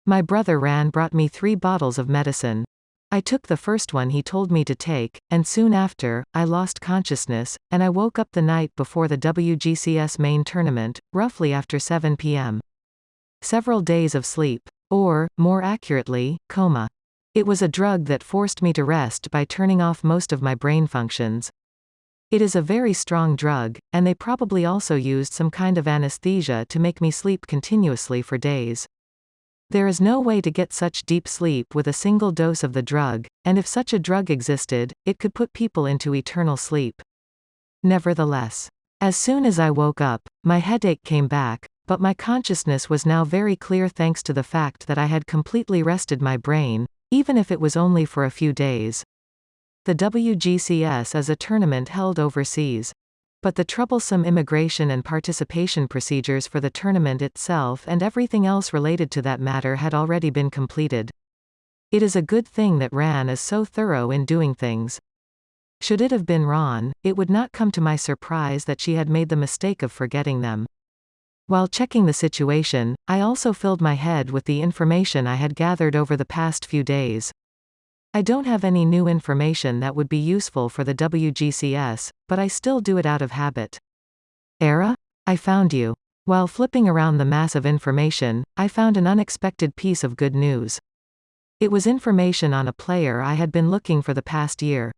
My brother Ran brought me 3 bottles of medicine. I took the first one he told me to take, and soon after, I lost consciousness, and I woke up the night before the WGCS main tournament, roughly after 7 p.m. Several days of sleep. Or, more accurately, coma. It was a drug that forced me to rest by turning off most of my brain functions. It is a very strong drug, and they probably also used some kind of anesthesia to make me sleep continuously for days. There is no way to get such deep sleep with a single dose of the drug, and if such a drug existed, it could put people into eternal sleep. Nevertheless, as soon as I woke up, my headache came back, but my consciousness was now very clear thanks to the fact that I had completely rested my brain, even if it was only for a few days. The WGCS is a tournament held overseas. But the troublesome immigration and participation procedures for the tournament itself and everything else related to that matter had already been completed. It is a good thing that Ran is so thorough in doing things. Should it have been Ron, it would not come to my surprise that she had made the mistake of forgetting them. While checking the situation, I also filled my head with the information I had gathered over the past few days. I don't have any new information that would be useful for the WGCS, but I still do it out of habit. Era? I found you. While flipping around the mass of information, I found an unexpected piece of good news. It was information on a player I had been looking for the past year.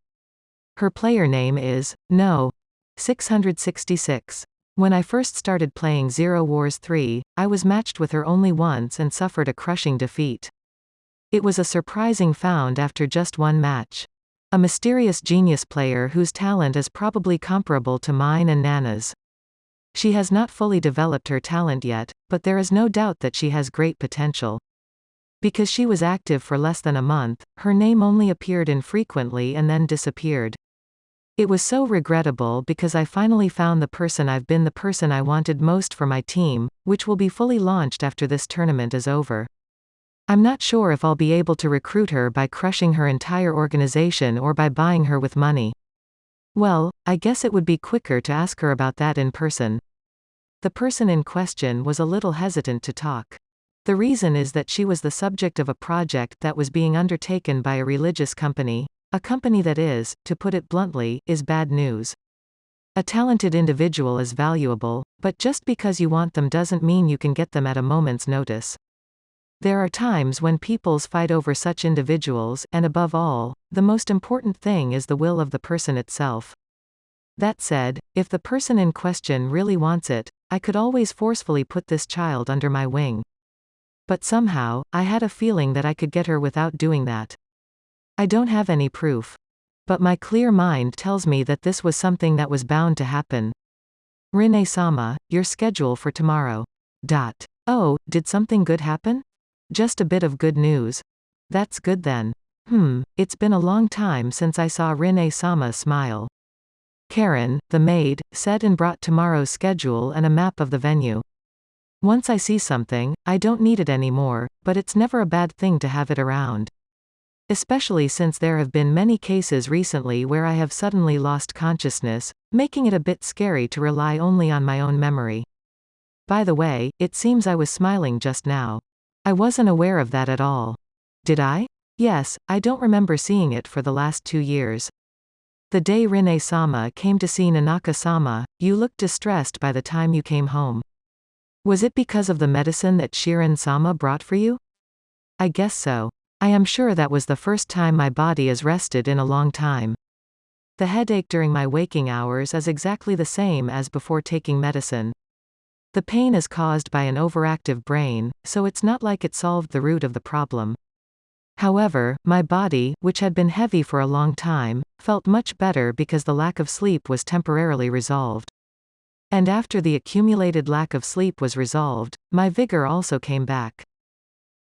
Her player name is, No. 666. When I first started playing Zero Wars 3, I was matched with her only once and suffered a crushing defeat. It was a surprising found after just one match. A mysterious genius player whose talent is probably comparable to mine and Nana's. She has not fully developed her talent yet, but there is no doubt that she has great potential. Because she was active for less than a month, her name only appeared infrequently and then disappeared. It was so regrettable because I finally found the person I wanted most for my team, which will be fully launched after this tournament is over. I'm not sure if I'll be able to recruit her by crushing her entire organization or by buying her with money. Well, I guess it would be quicker to ask her about that in person. The person in question was a little hesitant to talk. The reason is that she was the subject of a project that was being undertaken by a religious company, a company that is, to put it bluntly, is bad news. A talented individual is valuable, but just because you want them doesn't mean you can get them at a moment's notice. There are times when peoples fight over such individuals, and above all, the most important thing is the will of the person itself. That said, if the person in question really wants it, I could always forcefully put this child under my wing. But somehow, I had a feeling that I could get her without doing that. I don't have any proof. But my clear mind tells me that this was something that was bound to happen. Rine-sama, your schedule for tomorrow. Oh, did something good happen? Just a bit of good news. That's good then. It's been a long time since I saw Rine-sama smile. Karen, the maid, said and brought tomorrow's schedule and a map of the venue. Once I see something, I don't need it anymore, but it's never a bad thing to have it around. Especially since there have been many cases recently where I have suddenly lost consciousness, making it a bit scary to rely only on my own memory. By the way, it seems I was smiling just now. I wasn't aware of that at all. Did I? Yes, I don't remember seeing it for the last 2 years. The day Rine-sama came to see Nanaka-sama, you looked distressed by the time you came home. Was it because of the medicine that Shirin-sama brought for you? I guess so. I am sure that was the first time my body is rested in a long time. The headache during my waking hours is exactly the same as before taking medicine. The pain is caused by an overactive brain, so it's not like it solved the root of the problem. However, my body, which had been heavy for a long time, felt much better because the lack of sleep was temporarily resolved. And after the accumulated lack of sleep was resolved, my vigor also came back.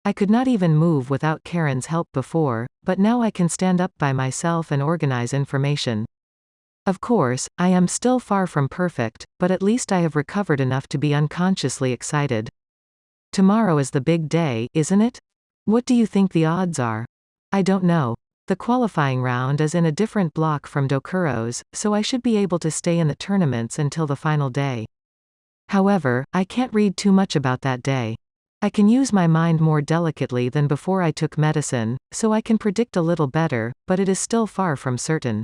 I could not even move without Karen's help before, but now I can stand up by myself and organize information. Of course, I am still far from perfect, but at least I have recovered enough to be unconsciously excited. Tomorrow is the big day, isn't it? What do you think the odds are? I don't know. The qualifying round is in a different block from Dokuro's, so I should be able to stay in the tournaments until the final day. However, I can't read too much about that day. I can use my mind more delicately than before I took medicine, so I can predict a little better, but it is still far from certain.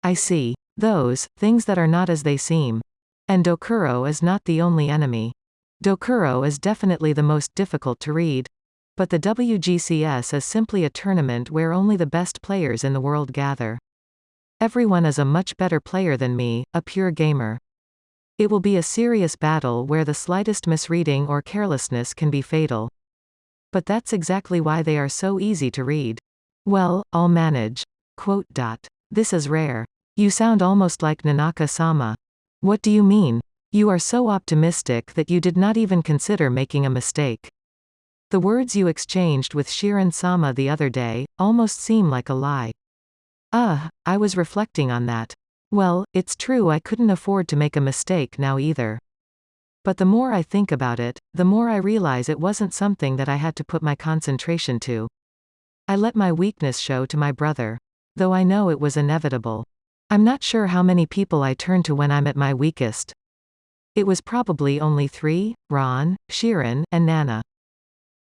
I see. Those things that are not as they seem. And Dokuro is not the only enemy. Dokuro is definitely the most difficult to read. But the WGCS is simply a tournament where only the best players in the world gather. Everyone is a much better player than me, a pure gamer. It will be a serious battle where the slightest misreading or carelessness can be fatal. But that's exactly why they are so easy to read. Well, I'll manage. Quote. This is rare. You sound almost like Nanaka-sama. What do you mean? You are so optimistic that you did not even consider making a mistake. The words you exchanged with Shirin-sama the other day almost seem like a lie. I was reflecting on that. Well, it's true I couldn't afford to make a mistake now either. But the more I think about it, the more I realize it wasn't something that I had to put my concentration to. I let my weakness show to my brother. Though I know it was inevitable. I'm not sure how many people I turn to when I'm at my weakest. It was probably only 3, Ron, Shirin, and Nana.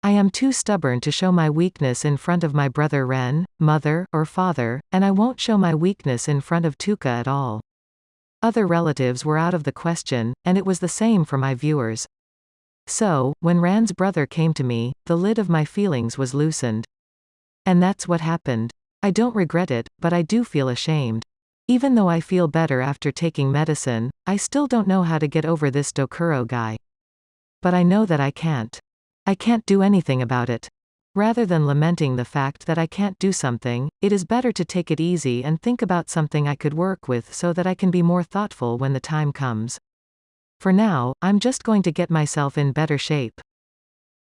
I am too stubborn to show my weakness in front of my brother Ren, mother, or father, and I won't show my weakness in front of Tuka at all. Other relatives were out of the question, and it was the same for my viewers. So, when Ran's brother came to me, the lid of my feelings was loosened. And that's what happened. I don't regret it, but I do feel ashamed. Even though I feel better after taking medicine, I still don't know how to get over this Dokuro guy. But I know that I can't. I can't do anything about it. Rather than lamenting the fact that I can't do something, it is better to take it easy and think about something I could work with so that I can be more thoughtful when the time comes. For now, I'm just going to get myself in better shape.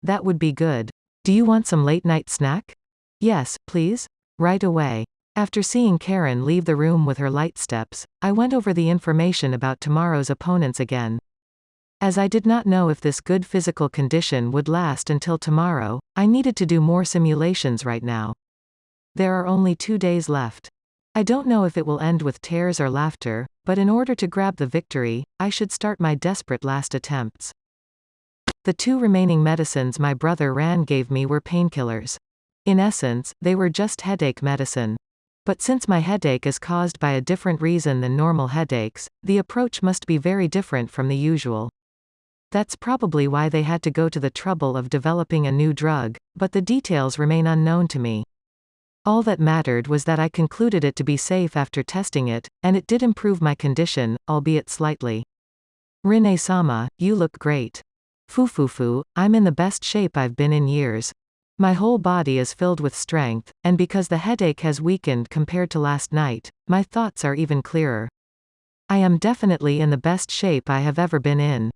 That would be good. Do you want some late-night snack? Yes, please. Right away. After seeing Karen leave the room with her light steps, I went over the information about tomorrow's opponents again. As I did not know if this good physical condition would last until tomorrow, I needed to do more simulations right now. There are only 2 days left. I don't know if it will end with tears or laughter, but in order to grab the victory, I should start my desperate last attempts. The 2 remaining medicines my brother Ran gave me were painkillers. In essence, they were just headache medicine. But since my headache is caused by a different reason than normal headaches, the approach must be very different from the usual. That's probably why they had to go to the trouble of developing a new drug, but the details remain unknown to me. All that mattered was that I concluded it to be safe after testing it, and it did improve my condition, albeit slightly. Rine-sama, you look great. Fufufu, I'm in the best shape I've been in years. My whole body is filled with strength, and because the headache has weakened compared to last night, my thoughts are even clearer. I am definitely in the best shape I have ever been in.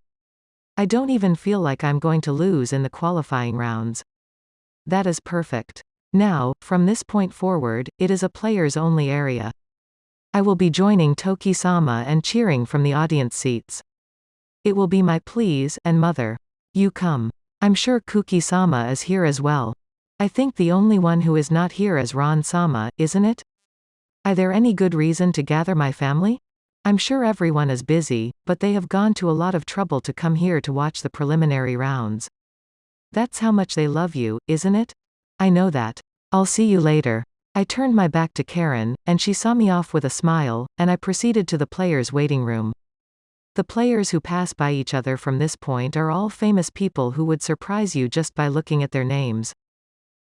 I don't even feel like I'm going to lose in the qualifying rounds. That is perfect. Now, from this point forward, it is a players-only area. I will be joining Toki-sama and cheering from the audience seats. It will be my please and mother. You come. I'm sure Kuki-sama is here as well. I think the only one who is not here is Ron-sama, isn't it? Are there any good reason to gather my family? I'm sure everyone is busy, but they have gone to a lot of trouble to come here to watch the preliminary rounds. That's how much they love you, isn't it? I know that. I'll see you later. I turned my back to Karen, and she saw me off with a smile, and I proceeded to the players' waiting room. The players who pass by each other from this point are all famous people who would surprise you just by looking at their names.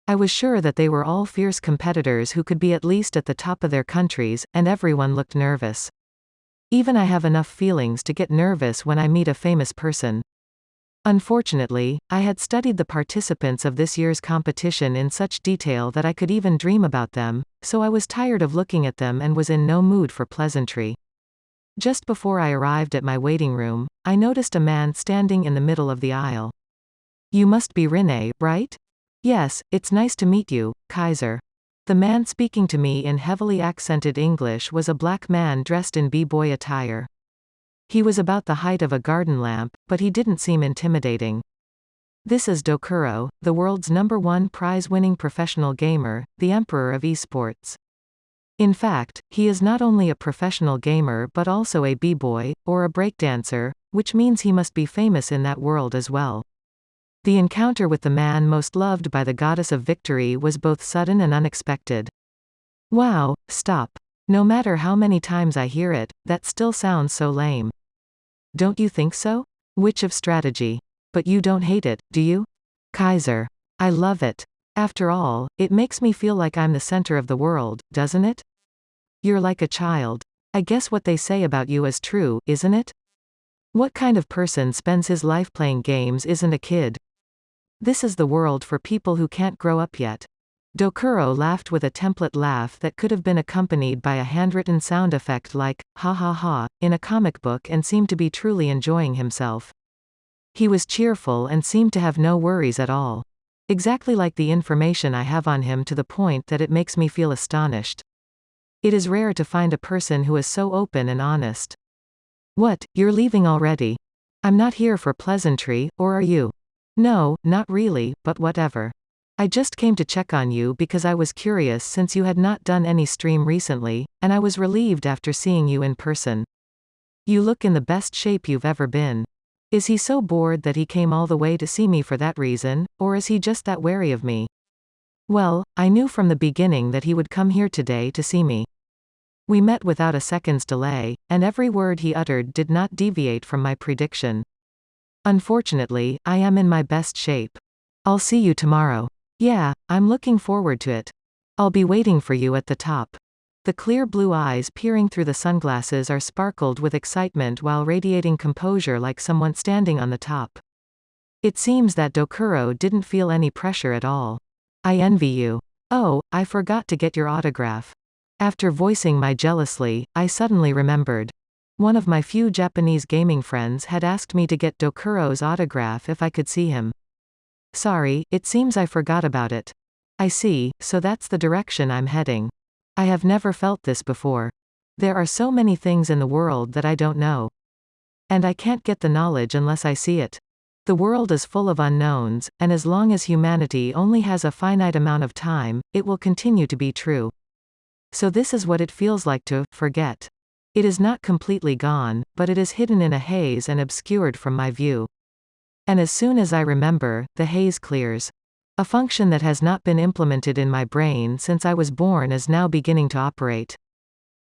I was sure that they were all fierce competitors who could be at least at the top of their countries, and everyone looked nervous. Even I have enough feelings to get nervous when I meet a famous person. Unfortunately, I had studied the participants of this year's competition in such detail that I could even dream about them, so I was tired of looking at them and was in no mood for pleasantry. Just before I arrived at my waiting room, I noticed a man standing in the middle of the aisle. You must be Rene, right? Yes, it's nice to meet you, Kaiser. The man speaking to me in heavily accented English was a black man dressed in b-boy attire. He was about the height of a garden lamp, but he didn't seem intimidating. This is Dokuro, the world's #1 prize-winning professional gamer, the emperor of esports. In fact, he is not only a professional gamer but also a b-boy, or a breakdancer, which means he must be famous in that world as well. The encounter with the man most loved by the goddess of victory was both sudden and unexpected. Wow, stop. No matter how many times I hear it, that still sounds so lame. Don't you think so? Witch of strategy. But you don't hate it, do you? Kaiser. I love it. After all, it makes me feel like I'm the center of the world, doesn't it? You're like a child. I guess what they say about you is true, isn't it? What kind of person spends his life playing games isn't a kid? This is the world for people who can't grow up yet. Dokuro laughed with a template laugh that could have been accompanied by a handwritten sound effect like, ha ha ha, in a comic book and seemed to be truly enjoying himself. He was cheerful and seemed to have no worries at all. Exactly like the information I have on him, to the point that it makes me feel astonished. It is rare to find a person who is so open and honest. What, you're leaving already? I'm not here for pleasantry, or are you? No, not really, but whatever. I just came to check on you because I was curious since you had not done any stream recently, and I was relieved after seeing you in person. You look in the best shape you've ever been. Is he so bored that he came all the way to see me for that reason, or is he just that wary of me? Well, I knew from the beginning that he would come here today to see me. We met without a second's delay, and every word he uttered did not deviate from my prediction. Unfortunately, I am in my best shape. I'll see you tomorrow. Yeah, I'm looking forward to it. I'll be waiting for you at the top. The clear blue eyes peering through the sunglasses are sparkled with excitement while radiating composure like someone standing on the top. It seems that Dokuro didn't feel any pressure at all. I envy you. Oh, I forgot to get your autograph. After voicing my jealously, I suddenly remembered. One of my few Japanese gaming friends had asked me to get Dokuro's autograph if I could see him. Sorry, it seems I forgot about it. I see, so that's the direction I'm heading. I have never felt this before. There are so many things in the world that I don't know. And I can't get the knowledge unless I see it. The world is full of unknowns, and as long as humanity only has a finite amount of time, it will continue to be true. So this is what it feels like to forget. It is not completely gone, but it is hidden in a haze and obscured from my view. And as soon as I remember, the haze clears. A function that has not been implemented in my brain since I was born is now beginning to operate.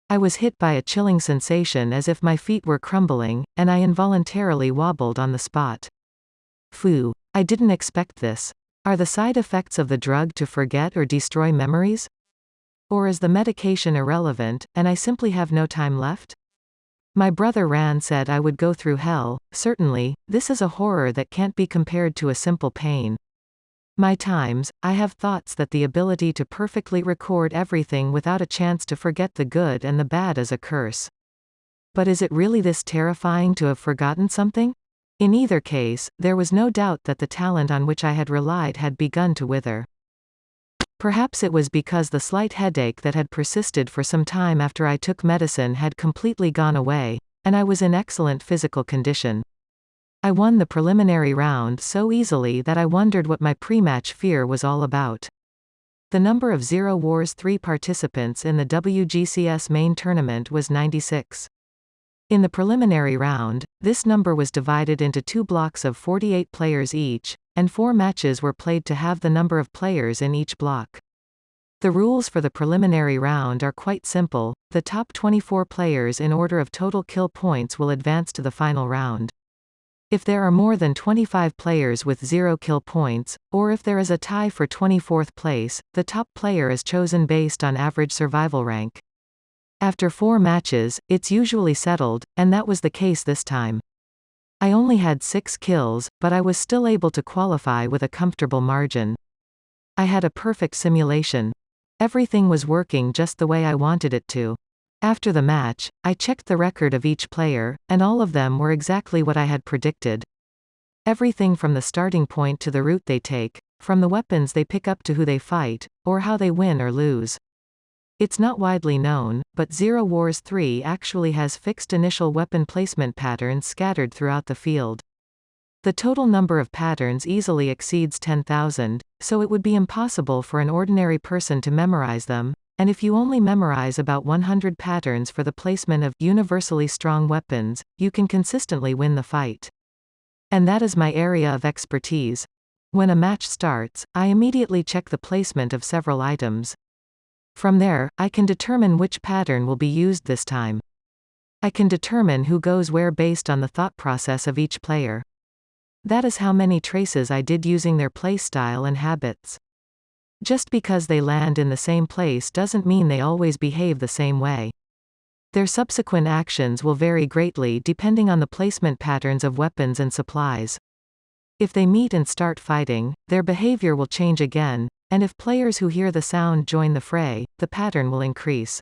I was hit by a chilling sensation as if my feet were crumbling, and I involuntarily wobbled on the spot. Phew. I didn't expect this. Are the side effects of the drug to forget or destroy memories? Or is the medication irrelevant, and I simply have no time left? My brother Ran said I would go through hell. Certainly, this is a horror that can't be compared to a simple pain. My times, I have thoughts that the ability to perfectly record everything without a chance to forget the good and the bad is a curse. But is it really this terrifying to have forgotten something? In either case, there was no doubt that the talent on which I had relied had begun to wither. Perhaps it was because the slight headache that had persisted for some time after I took medicine had completely gone away, and I was in excellent physical condition. I won the preliminary round so easily that I wondered what my pre-match fear was all about. The number of Zero Wars 3 participants in the WGCS main tournament was 96. In the preliminary round, this number was divided into 2 blocks of 48 players each, and 4 matches were played to have the number of players in each block. The rules for the preliminary round are quite simple. The top 24 players in order of total kill points will advance to the final round. If there are more than 25 players with 0 kill points, or if there is a tie for 24th place, the top player is chosen based on average survival rank. After 4 matches, it's usually settled, and that was the case this time. I only had 6 kills, but I was still able to qualify with a comfortable margin. I had a perfect simulation. Everything was working just the way I wanted it to. After the match, I checked the record of each player, and all of them were exactly what I had predicted. Everything from the starting point to the route they take, from the weapons they pick up to who they fight, or how they win or lose. It's not widely known, but Zero Wars 3 actually has fixed initial weapon placement patterns scattered throughout the field. The total number of patterns easily exceeds 10,000, so it would be impossible for an ordinary person to memorize them, and if you only memorize about 100 patterns for the placement of universally strong weapons, you can consistently win the fight. And that is my area of expertise. When a match starts, I immediately check the placement of several items. From there, I can determine which pattern will be used this time. I can determine who goes where based on the thought process of each player. That is how many traces I did using their playstyle and habits. Just because they land in the same place doesn't mean they always behave the same way. Their subsequent actions will vary greatly depending on the placement patterns of weapons and supplies. If they meet and start fighting, their behavior will change again, and if players who hear the sound join the fray, the pattern will increase.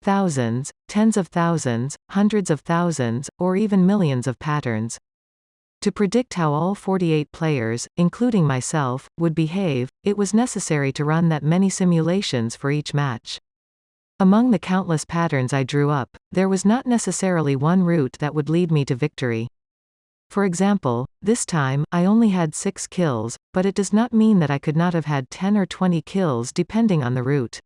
Thousands, tens of thousands, hundreds of thousands, or even millions of patterns. To predict how all 48 players, including myself, would behave, it was necessary to run that many simulations for each match. Among the countless patterns I drew up, there was not necessarily one route that would lead me to victory. For example, this time, I only had 6 kills, but it does not mean that I could not have had 10 or 20 kills depending on the route.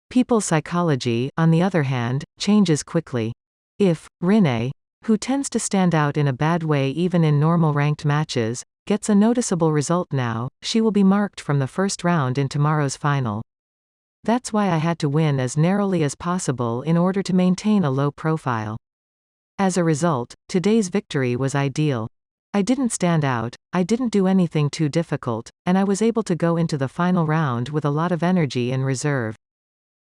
People's psychology, on the other hand, changes quickly. If Rinne, who tends to stand out in a bad way even in normal ranked matches, gets a noticeable result now, she will be marked from the first round in tomorrow's final. That's why I had to win as narrowly as possible in order to maintain a low profile. As a result, today's victory was ideal. I didn't stand out, I didn't do anything too difficult, and I was able to go into the final round with a lot of energy in reserve.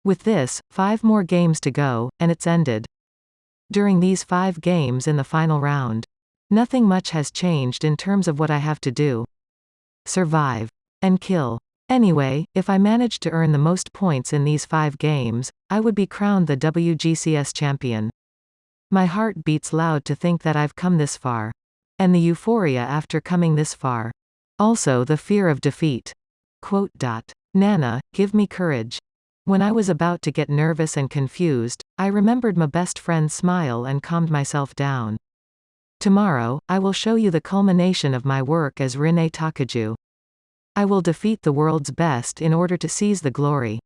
With this, 5 more games to go, and it's ended. During these 5 games in the final round, nothing much has changed in terms of what I have to do. Survive. And kill. Anyway, if I managed to earn the most points in these 5 games, I would be crowned the WGCS champion. My heart beats loud to think that I've come this far. And the euphoria after coming this far. Also the fear of defeat. Nana, give me courage. When I was about to get nervous and confused, I remembered my best friend's smile and calmed myself down. Tomorrow, I will show you the culmination of my work as Rinne Takaju. I will defeat the world's best in order to seize the glory.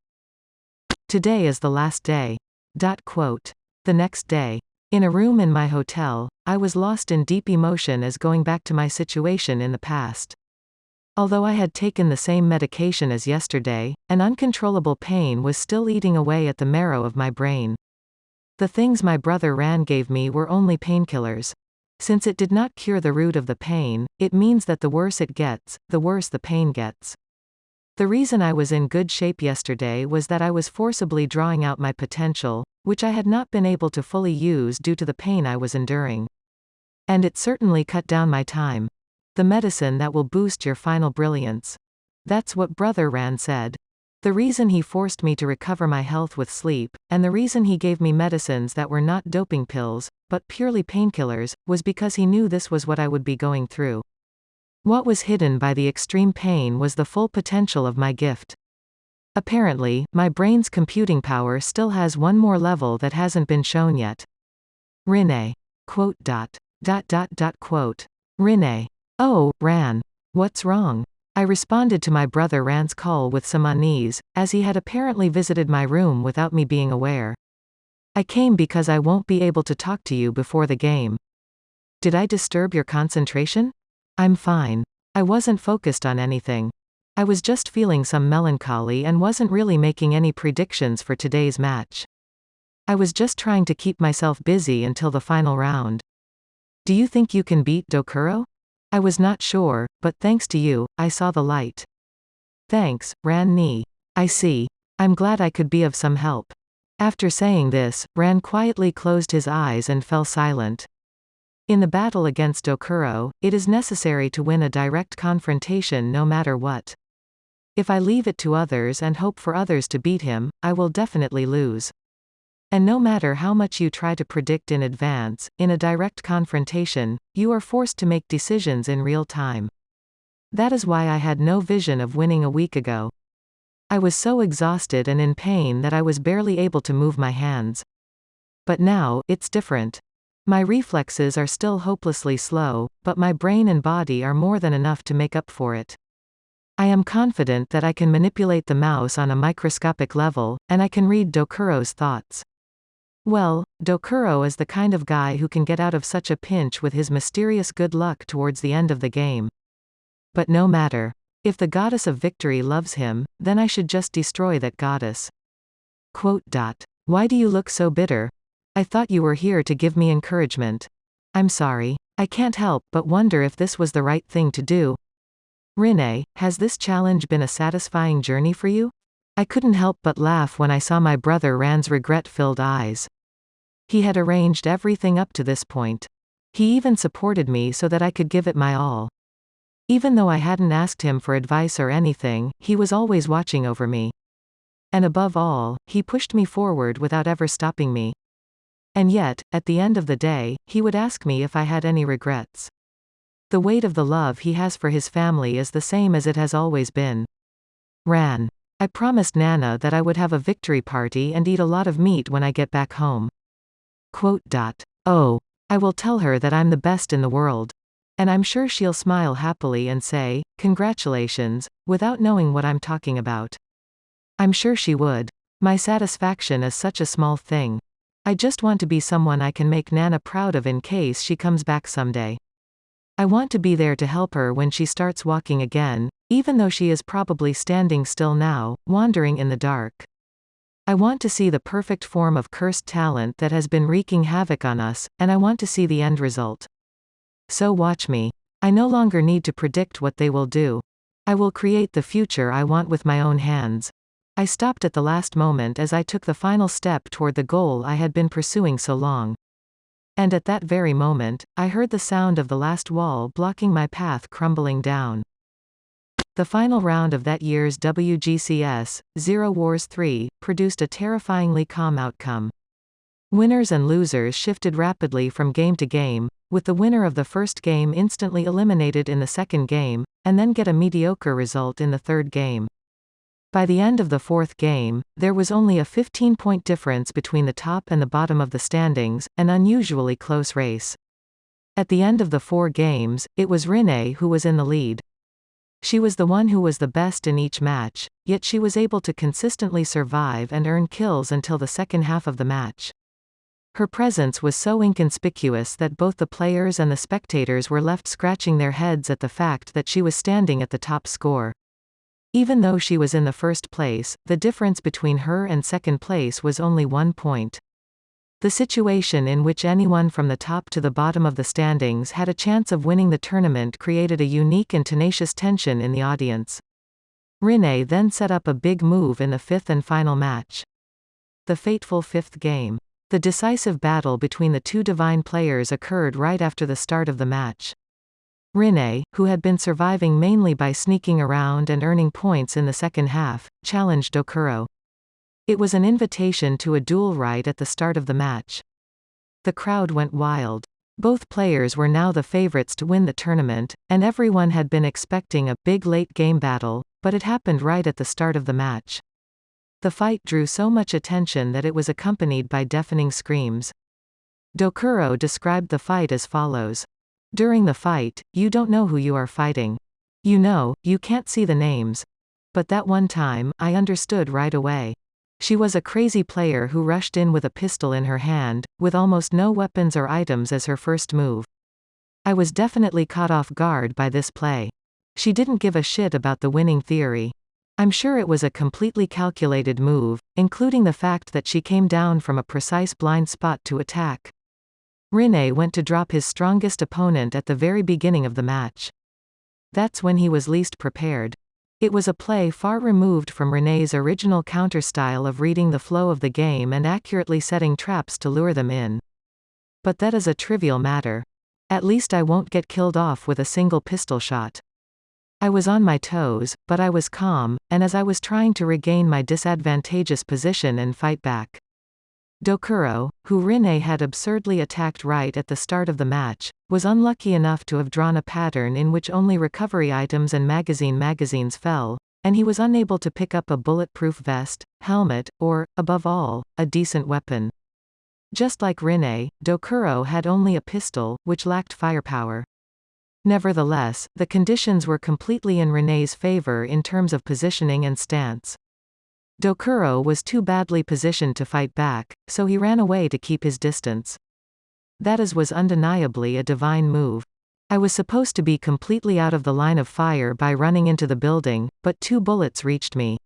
Today is the last day. The next day. In a room in my hotel, I was lost in deep emotion as going back to my situation in the past. Although I had taken the same medication as yesterday, an uncontrollable pain was still eating away at the marrow of my brain. The things my brother Ran gave me were only painkillers. Since it did not cure the root of the pain, it means that the worse it gets, the worse the pain gets. The reason I was in good shape yesterday was that I was forcibly drawing out my potential, which I had not been able to fully use due to the pain I was enduring. And it certainly cut down my time. The medicine that will boost your final brilliance. That's what Brother Ran said. The reason he forced me to recover my health with sleep, and the reason he gave me medicines that were not doping pills, but purely painkillers, was because he knew this was what I would be going through. What was hidden by the extreme pain was the full potential of my gift. Apparently, my brain's computing power still has one more level that hasn't been shown yet. Rinne. Rinne. Oh, Ran. What's wrong? I responded to my brother Ran's call with some unease, as he had apparently visited my room without me being aware. I came because I won't be able to talk to you before the game. Did I disturb your concentration? I'm fine. I wasn't focused on anything. I was just feeling some melancholy and wasn't really making any predictions for today's match. I was just trying to keep myself busy until the final round. Do you think you can beat Dokuro? I was not sure, but thanks to you, I saw the light. Thanks, Ran Ni. I see. I'm glad I could be of some help. After saying this, Ran quietly closed his eyes and fell silent. In the battle against Dokuro, it is necessary to win a direct confrontation no matter what. If I leave it to others and hope for others to beat him, I will definitely lose. And no matter how much you try to predict in advance, in a direct confrontation, you are forced to make decisions in real time. That is why I had no vision of winning a week ago. I was so exhausted and in pain that I was barely able to move my hands. But now, it's different. My reflexes are still hopelessly slow, but my brain and body are more than enough to make up for it. I am confident that I can manipulate the mouse on a microscopic level, and I can read Dokuro's thoughts. Well, Dokuro is the kind of guy who can get out of such a pinch with his mysterious good luck towards the end of the game. But no matter. If the goddess of victory loves him, then I should just destroy that goddess. Quote. Why do you look so bitter? I thought you were here to give me encouragement. I'm sorry. I can't help but wonder if this was the right thing to do. Rinne, has this challenge been a satisfying journey for you? I couldn't help but laugh when I saw my brother Ran's regret-filled eyes. He had arranged everything up to this point. He even supported me so that I could give it my all. Even though I hadn't asked him for advice or anything, he was always watching over me. And above all, he pushed me forward without ever stopping me. And yet, at the end of the day, he would ask me if I had any regrets. The weight of the love he has for his family is the same as it has always been. Ran. I promised Nana that I would have a victory party and eat a lot of meat when I get back home. Quote. Oh. I will tell her that I'm the best in the world. And I'm sure she'll smile happily and say, congratulations, without knowing what I'm talking about. I'm sure she would. My satisfaction is such a small thing. I just want to be someone I can make Nana proud of in case she comes back someday. I want to be there to help her when she starts walking again, even though she is probably standing still now, wandering in the dark. I want to see the perfect form of cursed talent that has been wreaking havoc on us, and I want to see the end result. So watch me. I no longer need to predict what they will do. I will create the future I want with my own hands. I stopped at the last moment as I took the final step toward the goal I had been pursuing so long. And at that very moment, I heard the sound of the last wall blocking my path crumbling down. The final round of that year's WGCS, Zero Wars 3, produced a terrifyingly calm outcome. Winners and losers shifted rapidly from game to game, with the winner of the first game instantly eliminated in the second game, and then get a mediocre result in the third game. By the end of the fourth game, there was only a 15-point difference between the top and the bottom of the standings, an unusually close race. At the end of the 4 games, it was Rinne who was in the lead. She was the one who was the best in each match, yet she was able to consistently survive and earn kills until the second half of the match. Her presence was so inconspicuous that both the players and the spectators were left scratching their heads at the fact that she was standing at the top score. Even though she was in the first place, the difference between her and second place was only 1 point. The situation in which anyone from the top to the bottom of the standings had a chance of winning the tournament created a unique and tenacious tension in the audience. Rinne then set up a big move in the 5th and final match. The fateful 5th game. The decisive battle between the 2 divine players occurred right after the start of the match. Rinne, who had been surviving mainly by sneaking around and earning points in the second half, challenged Dokuro. It was an invitation to a duel right at the start of the match. The crowd went wild. Both players were now the favorites to win the tournament, and everyone had been expecting a big late-game battle, but it happened right at the start of the match. The fight drew so much attention that it was accompanied by deafening screams. Dokuro described the fight as follows. During the fight, you don't know who you are fighting. You can't see the names. But that one time, I understood right away. She was a crazy player who rushed in with a pistol in her hand, with almost no weapons or items as her first move. I was definitely caught off guard by this play. She didn't give a shit about the winning theory. I'm sure it was a completely calculated move, including the fact that she came down from a precise blind spot to attack. Rinne went to drop his strongest opponent at the very beginning of the match. That's when he was least prepared. It was a play far removed from Rinne's original counter-style of reading the flow of the game and accurately setting traps to lure them in. But that is a trivial matter. At least I won't get killed off with a single pistol shot. I was on my toes, but I was calm, and as I was trying to regain my disadvantageous position and fight back. Dokuro, who Rinne had absurdly attacked right at the start of the match, was unlucky enough to have drawn a pattern in which only recovery items and magazines fell, and he was unable to pick up a bulletproof vest, helmet, or, above all, a decent weapon. Just like Rinne, Dokuro had only a pistol, which lacked firepower. Nevertheless, the conditions were completely in Rinne's favor in terms of positioning and stance. Dokuro was too badly positioned to fight back, so he ran away to keep his distance. Was undeniably a divine move. I was supposed to be completely out of the line of fire by running into the building, but 2 bullets reached me.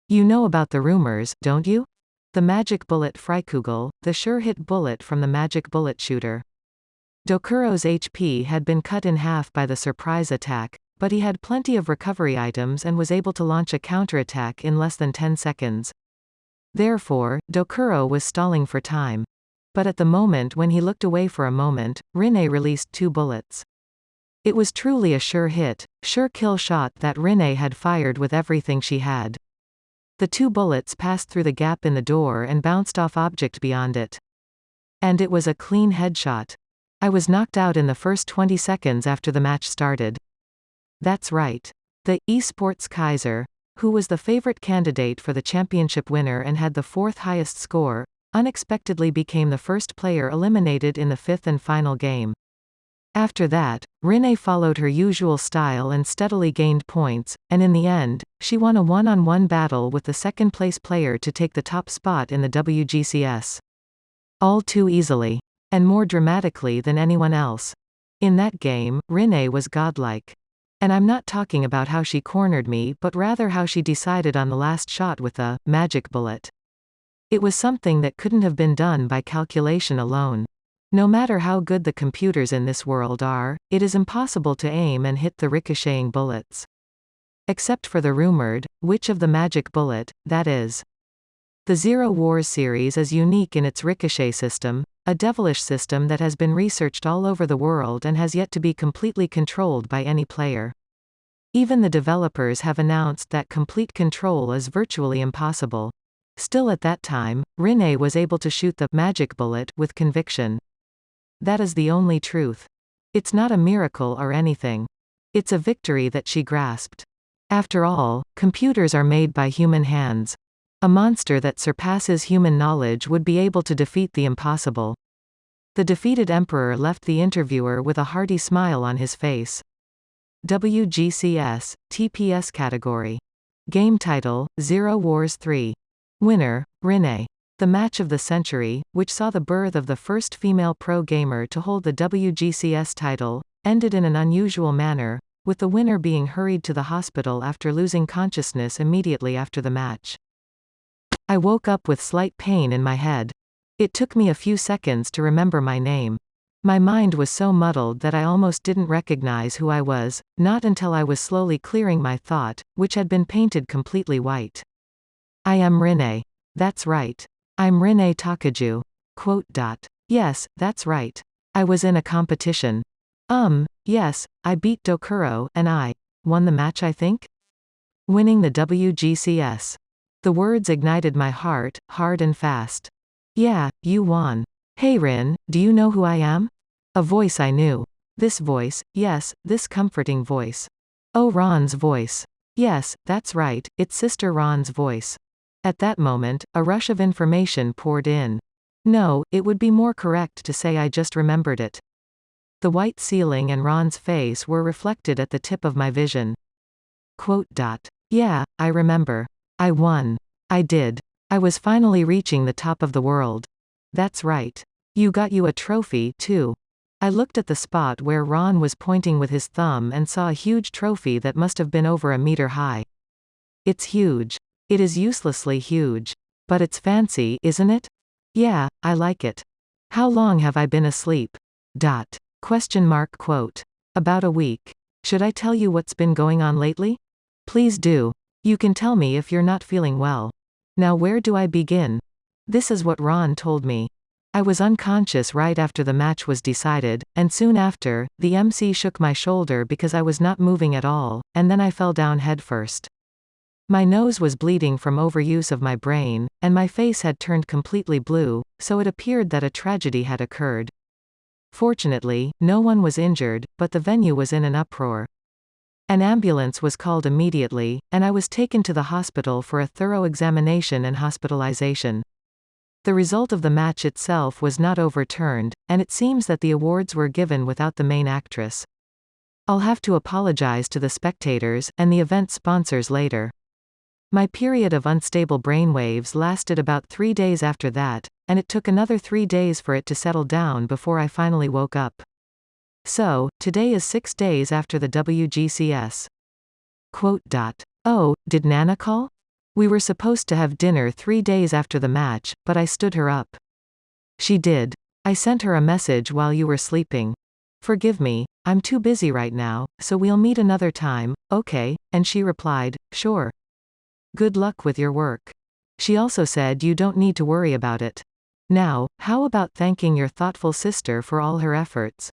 You know about the rumors, don't you? The magic bullet Freikugel, the sure-hit bullet from the magic bullet shooter. Dokuro's HP had been cut in half by the surprise attack, but he had plenty of recovery items and was able to launch a counterattack in less than 10 seconds. Therefore, Dokuro was stalling for time. But at the moment when he looked away for a moment, Rinne released 2 bullets. It was truly a sure hit, sure kill shot that Rinne had fired with everything she had. The 2 bullets passed through the gap in the door and bounced off object beyond it. And it was a clean headshot. I was knocked out in the first 20 seconds after the match started. That's right. The eSports Kaiser, who was the favorite candidate for the championship winner and had the 4th highest score, unexpectedly became the first player eliminated in the 5th and final game. After that, Rinne followed her usual style and steadily gained points, and in the end, she won a one-on-one battle with the second-place player to take the top spot in the WGCS. All too easily. And more dramatically than anyone else. In that game, Rinne was godlike. And I'm not talking about how she cornered me but rather how she decided on the last shot with a magic bullet. It was something that couldn't have been done by calculation alone. No matter how good the computers in this world are, it is impossible to aim and hit the ricocheting bullets. Except for the rumored, which of the magic bullet, that is. The Zero Wars series is unique in its ricochet system, a devilish system that has been researched all over the world and has yet to be completely controlled by any player. Even the developers have announced that complete control is virtually impossible. Still at that time, Rinne was able to shoot the magic bullet with conviction. That is the only truth. It's not a miracle or anything. It's a victory that she grasped. After all, computers are made by human hands. A monster that surpasses human knowledge would be able to defeat the impossible. The defeated emperor left the interviewer with a hearty smile on his face. WGCS, TPS category. Game title, Zero Wars 3. Winner, Rinne. The match of the century, which saw the birth of the first female pro gamer to hold the WGCS title, ended in an unusual manner, with the winner being hurried to the hospital after losing consciousness immediately after the match. I woke up with slight pain in my head. It took me a few seconds to remember my name. My mind was so muddled that I almost didn't recognize who I was, not until I was slowly clearing my thought, which had been painted completely white. I am Rinne. That's right. I'm Rinne Takaju. Yes, that's right. I was in a competition. Yes, I beat Dokuro, and I won the match, I think? Winning the WGCS. The words ignited my heart, hard and fast. Yeah, you won. Hey Rin, do you know who I am? A voice I knew. This voice, yes, this comforting voice. Oh, Ron's voice. Yes, that's right, it's Sister Ron's voice. At that moment, a rush of information poured in. No, it would be more correct to say I just remembered it. The white ceiling and Ron's face were reflected at the tip of my vision. Yeah, I remember. I won. I did. I was finally reaching the top of the world. That's right. You got you a trophy, too. I looked at the spot where Ron was pointing with his thumb and saw a huge trophy that must have been over a meter high. It's huge. It is uselessly huge. But it's fancy, isn't it? Yeah, I like it. How long have I been asleep? About a week. Should I tell you what's been going on lately? Please do. You can tell me if you're not feeling well. Now where do I begin? This is what Ron told me. I was unconscious right after the match was decided, and soon after, the MC shook my shoulder because I was not moving at all, and then I fell down headfirst. My nose was bleeding from overuse of my brain, and my face had turned completely blue, so it appeared that a tragedy had occurred. Fortunately, no one was injured, but the venue was in an uproar. An ambulance was called immediately, and I was taken to the hospital for a thorough examination and hospitalization. The result of the match itself was not overturned, and it seems that the awards were given without the main actress. I'll have to apologize to the spectators, and the event sponsors later. My period of unstable brainwaves lasted about 3 days after that, and it took another 3 days for it to settle down before I finally woke up. So, today is 6 days after the WGCS. Quote. Oh, did Nana call? We were supposed to have dinner 3 days after the match, but I stood her up. She did. I sent her a message while you were sleeping. Forgive me, I'm too busy right now, so we'll meet another time, okay? And she replied, sure. Good luck with your work. She also said you don't need to worry about it. Now, how about thanking your thoughtful sister for all her efforts?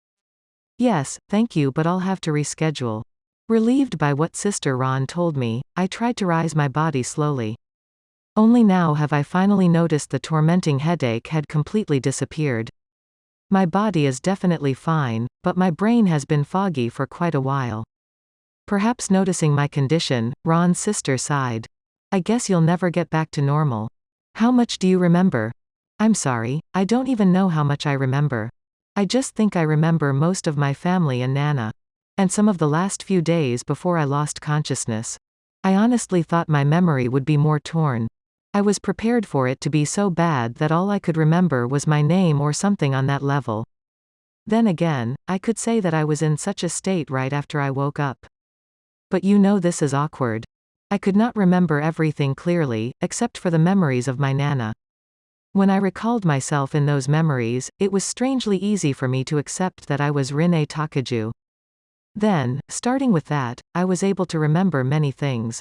Yes, thank you, but I'll have to reschedule. Relieved by what Sister Ron told me, I tried to rise my body slowly. Only now have I finally noticed the tormenting headache had completely disappeared. My body is definitely fine, but my brain has been foggy for quite a while. Perhaps noticing my condition, Ron's sister sighed. I guess you'll never get back to normal. How much do you remember? I'm sorry, I don't even know how much I remember. I just think I remember most of my family and Nana. And some of the last few days before I lost consciousness. I honestly thought my memory would be more torn. I was prepared for it to be so bad that all I could remember was my name or something on that level. Then again, I could say that I was in such a state right after I woke up. But you know this is awkward. I could not remember everything clearly, except for the memories of my Nana. When I recalled myself in those memories, it was strangely easy for me to accept that I was Rin-e Takaju. Then, starting with that, I was able to remember many things.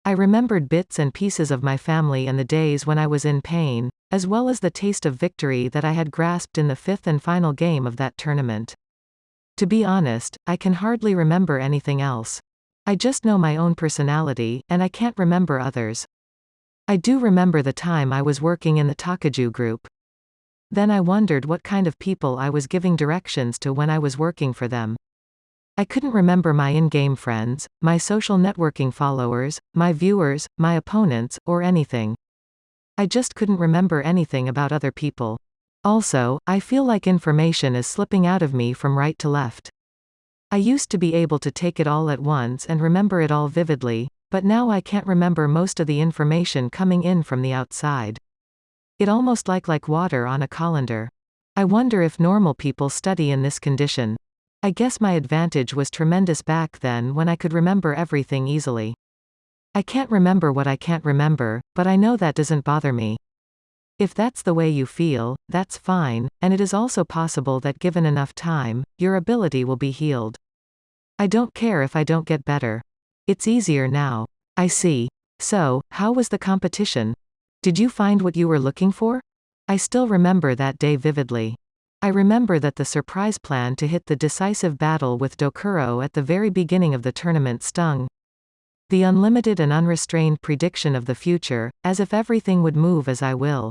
I remembered bits and pieces of my family and the days when I was in pain, as well as the taste of victory that I had grasped in the fifth and final game of that tournament. To be honest, I can hardly remember anything else. I just know my own personality, and I can't remember others. I do remember the time I was working in the Takaju group. Then I wondered what kind of people I was giving directions to when I was working for them. I couldn't remember my in-game friends, my social networking followers, my viewers, my opponents, or anything. I just couldn't remember anything about other people. Also, I feel like information is slipping out of me from right to left. I used to be able to take it all at once and remember it all vividly, but now I can't remember most of the information coming in from the outside. It almost like water on a colander. I wonder if normal people study in this condition. I guess my advantage was tremendous back then when I could remember everything easily. I can't remember what I can't remember, but I know that doesn't bother me. If that's the way you feel, that's fine, and it is also possible that given enough time, your ability will be healed. I don't care if I don't get better. It's easier now. I see. So, how was the competition? Did you find what you were looking for? I still remember that day vividly. I remember that the surprise plan to hit the decisive battle with Dokuro at the very beginning of the tournament stung. The unlimited and unrestrained prediction of the future, as if everything would move as I will.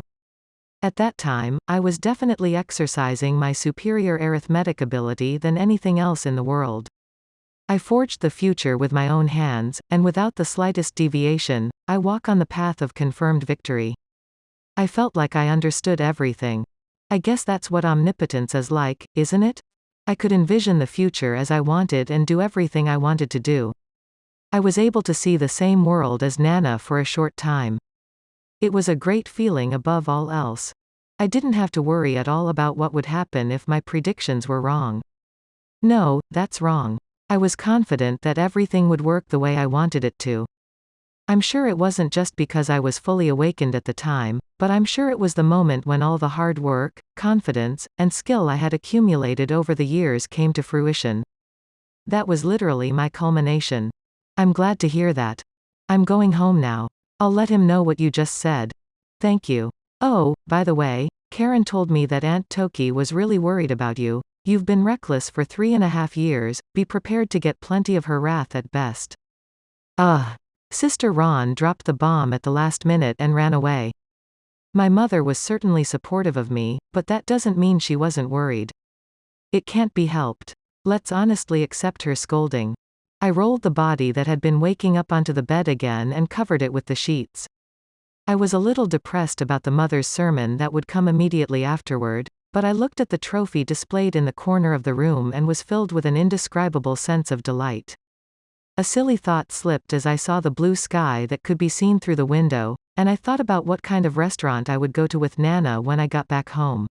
At that time, I was definitely exercising my superior arithmetic ability than anything else in the world. I forged the future with my own hands, and without the slightest deviation, I walk on the path of confirmed victory. I felt like I understood everything. I guess that's what omnipotence is like, isn't it? I could envision the future as I wanted and do everything I wanted to do. I was able to see the same world as Nana for a short time. It was a great feeling above all else. I didn't have to worry at all about what would happen if my predictions were wrong. No, that's wrong. I was confident that everything would work the way I wanted it to. I'm sure it wasn't just because I was fully awakened at the time, but I'm sure it was the moment when all the hard work, confidence, and skill I had accumulated over the years came to fruition. That was literally my culmination. I'm glad to hear that. I'm going home now. I'll let him know what you just said. Thank you. Oh, by the way, Karen told me that Aunt Toki was really worried about you. You've been reckless for 3.5 years, be prepared to get plenty of her wrath at best. Ugh. Sister Ron dropped the bomb at the last minute and ran away. My mother was certainly supportive of me, but that doesn't mean she wasn't worried. It can't be helped. Let's honestly accept her scolding. I rolled the body that had been waking up onto the bed again and covered it with the sheets. I was a little depressed about the mother's sermon that would come immediately afterward, but I looked at the trophy displayed in the corner of the room and was filled with an indescribable sense of delight. A silly thought slipped as I saw the blue sky that could be seen through the window, and I thought about what kind of restaurant I would go to with Nana when I got back home.